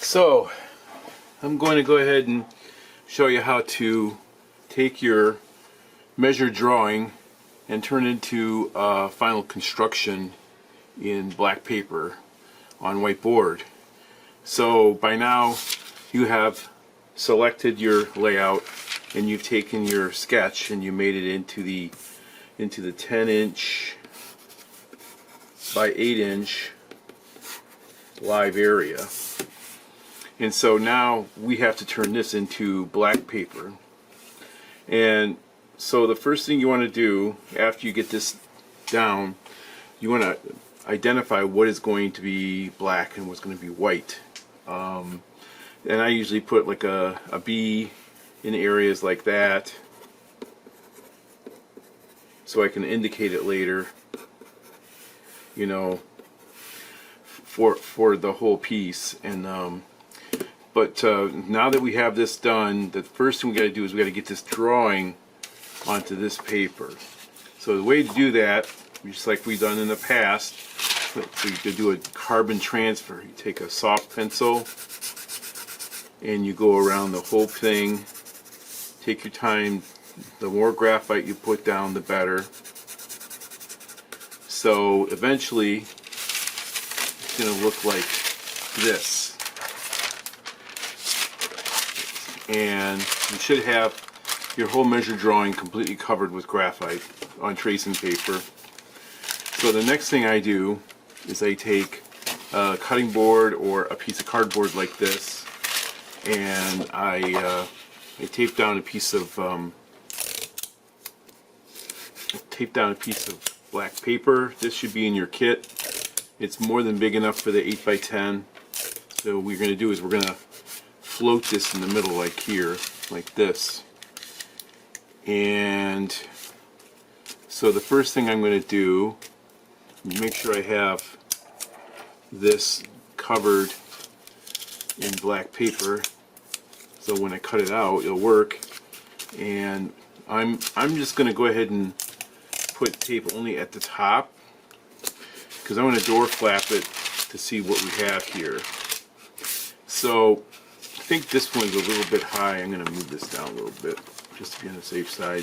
So I'm going to go ahead and show you how to take your measured drawing and turn it into final construction in black paper on whiteboard. So by now you have selected your layout and you've taken your sketch and you made it into the 10-inch by 8-inch live area. And so now we have to turn this into black paper. And so the first thing you want to do after you get this down, you want to identify what is going to be black and what's going to be white. And I usually put like a B in areas like that so I can indicate it later, you know, for the whole piece. And but now that we have this done, the first thing we got to do is we got to get this drawing onto this paper. So the way to do that, just like we've done in the past, you could do a carbon transfer. You take a soft pencil and you go around the whole thing. Take your time. The more graphite you put down, the better. So eventually it's going to look like this. And you should have your whole measured drawing completely covered with graphite on tracing paper. So the next thing I do is I take a cutting board or a piece of cardboard like this, and I tape down a piece of black paper. This should be in your kit. It's more than big enough for the 8x10. So what we're going to do is we're going to float this in the middle, like here, like this. And so the first thing I'm going to do, make sure I have this covered in black paper, so when I cut it out it'll work. And I'm just going to go ahead and put tape only at the top because I want to door flap it to see what we have here. So I think this one's a little bit high. I'm going to move this down a little bit just to be on the safe side.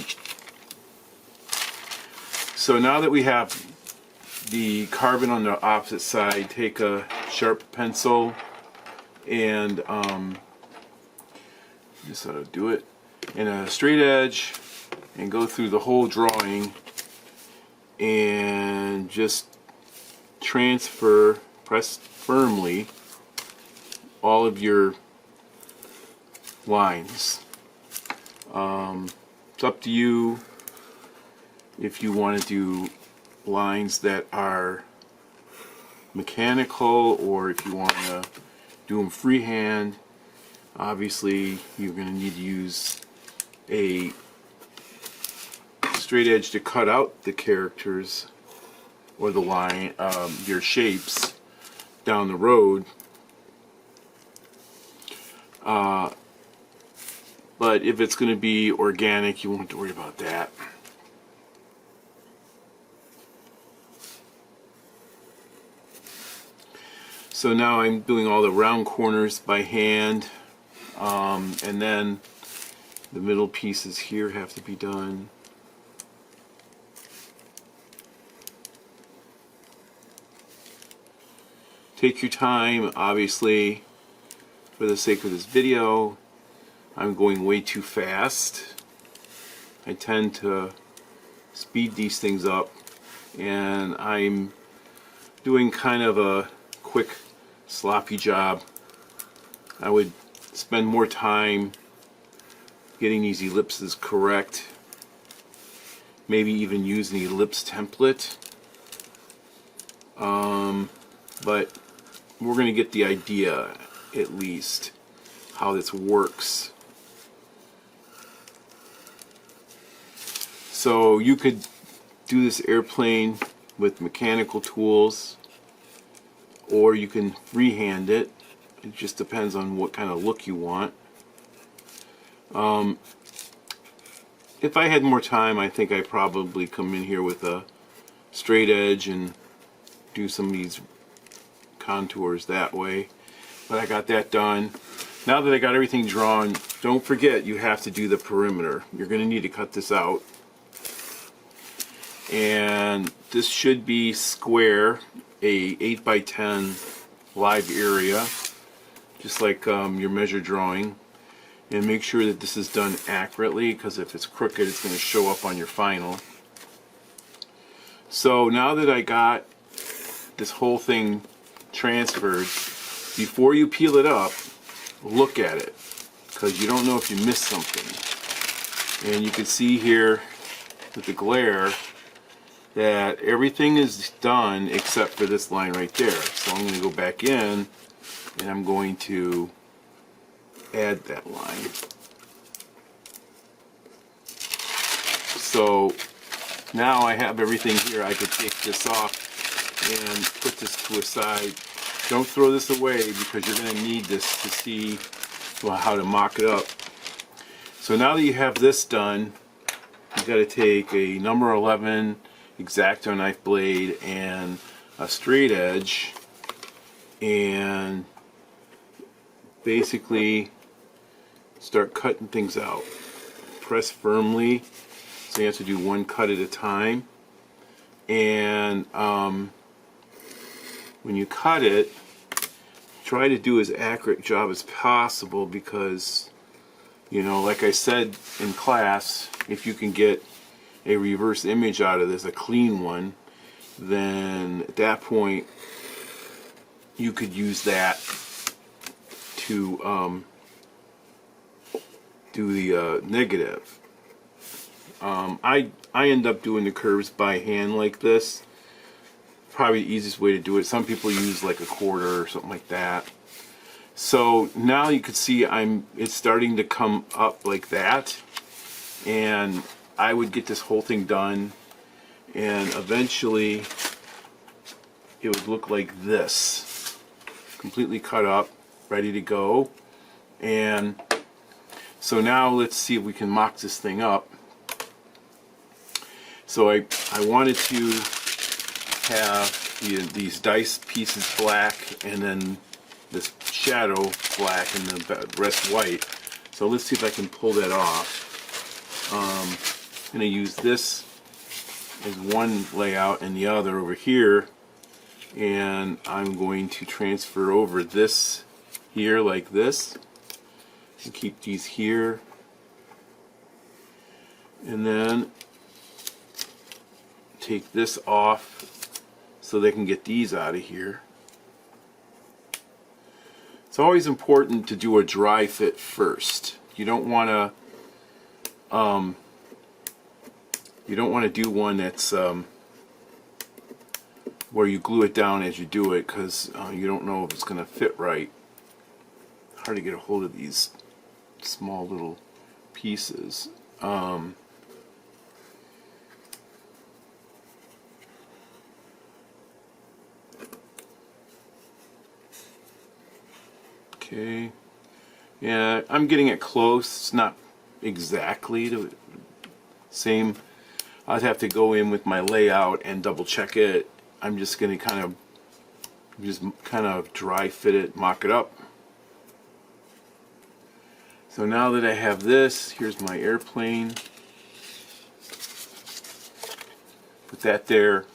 So now that we have the carbon on the opposite side, take a sharp pencil and just how to do it, and a straight edge, and go through the whole drawing and just transfer, press firmly all of your lines. It's up to you if you want to do lines that are mechanical or if you want to do them freehand. Obviously you're going to need to use a straight edge to cut out the characters or the line, your shapes down the road. But if it's going to be organic, you won't have to worry about that. So now I'm doing all the round corners by hand, and then the middle pieces here have to be done. Take your time, obviously. For the sake of this video, I'm going way too fast. I tend to speed these things up, and I'm doing kind of a quick, sloppy job. I would spend more time getting these ellipses correct, maybe even use an ellipse template, but we're going to get the idea at least how this works. So you could do this airplane with mechanical tools, or you can freehand it. It just depends on what kind of look you want. If I had more time, I think I'd probably come in here with a straight edge and do some of these contours that way. but I got that done. Now that I got everything drawn, don't forget you have to do the perimeter. You're going to need to cut this out. And this should be square, a 8x10 live area, just like your measure drawing. And make sure that this is done accurately, because if it's crooked, it's going to show up on your final. So now that I got this whole thing transferred, before you peel it up, look at it, because you don't know if you missed something. And you can see here with the glare that everything is done except for this line right there. So I'm going to go back in and I'm going to add that line. So now I have everything here. I could take this off and put this to a side. Don't throw this away, because you're going to need this to see how to mock it up. So now that you have this done, you got to take a number 11 X-Acto knife blade and a straight edge, and basically start cutting things out. Press firmly, so you have to do one cut at a time. And when you cut it, try to do as accurate job as possible, because, you know, like I said in class, if you can get a reverse image out of this, a clean one, then at that point you could use that to do the negative. I end up doing the curves by hand like this. Probably the easiest way to do it. Some people use like a quarter or something like that. So now you can see it's starting to come up like that, and I would get this whole thing done, and eventually it would look like this, completely cut up, ready to go. And so now let's see if we can mock this thing up. So I wanted to have these dice pieces black, and then this shadow black, and the rest white. So let's see if I can pull that off. I'm going to use this as one layout and the other over here, and I'm going to transfer over this here like this, and keep these here, and then take this off so they can get these out of here. It's always important to do a dry fit first. You don't want to do one that's where you glue it down as you do it, because you don't know if it's going to fit right. Hard to get a hold of these small little pieces. Okay, yeah, I'm getting it close. It's not exactly the same. I'd have to go in with my layout and double check it. I'm just going to kind of dry fit it, mock it up. So now that I have this, here's my airplane. Put that there.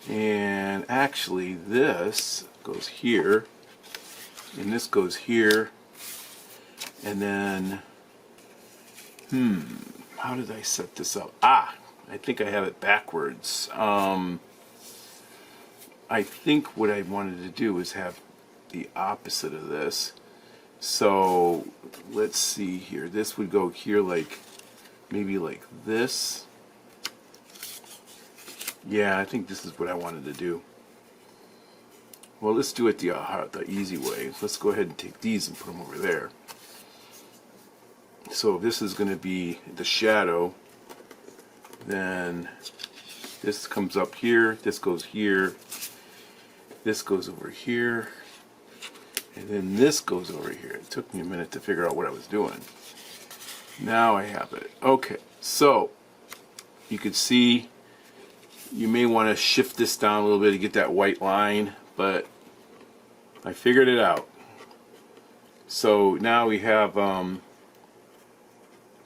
And actually this goes here, and this goes here, and then how did I set this up? I think I have it backwards. I think what I wanted to do is have the opposite of this. So let's see here. This would go here, like maybe like this. Yeah, I think this is what I wanted to do. Well, let's do it the easy way. Let's go ahead and take these and put them over there. So if this is going to be the shadow, then this comes up here, this goes here, this goes over here, and then this goes over here. It took me a minute to figure out what I was doing. Now I have it. Okay, so you could see you may want to shift this down a little bit to get that white line, but I figured it out. So now we have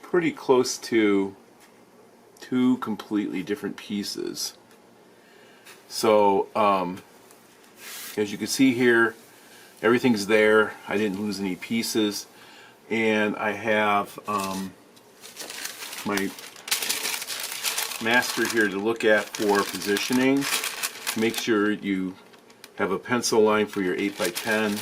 pretty close to two completely different pieces. So as you can see here, everything's there. I didn't lose any pieces, and I have my master here to look at for positioning. Make sure you have a pencil line for your 8x10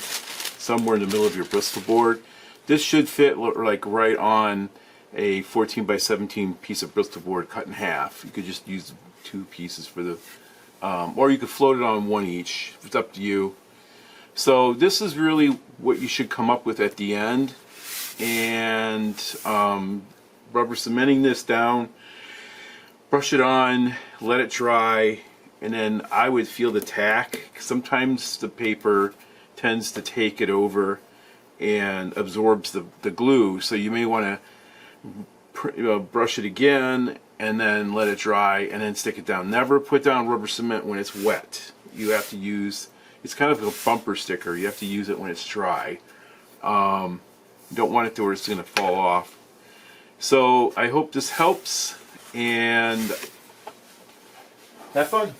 somewhere in the middle of your Bristol board. This should fit like right on a 14x17 piece of Bristol board cut in half. You could just use two pieces for the or you could float it on one each. It's up to you. So this is really what you should come up with at the end, and rubber cementing this down, brush it on, let it dry, and then I would feel the tack. Sometimes the paper tends to take it over and absorbs the glue, so you may want to brush it again and then let it dry and then stick it down. Never put down rubber cement when it's wet. You have to use, it's kind of a bumper sticker, you have to use it when it's dry. You don't want it to where it's going to fall off. So I hope this helps, and have fun.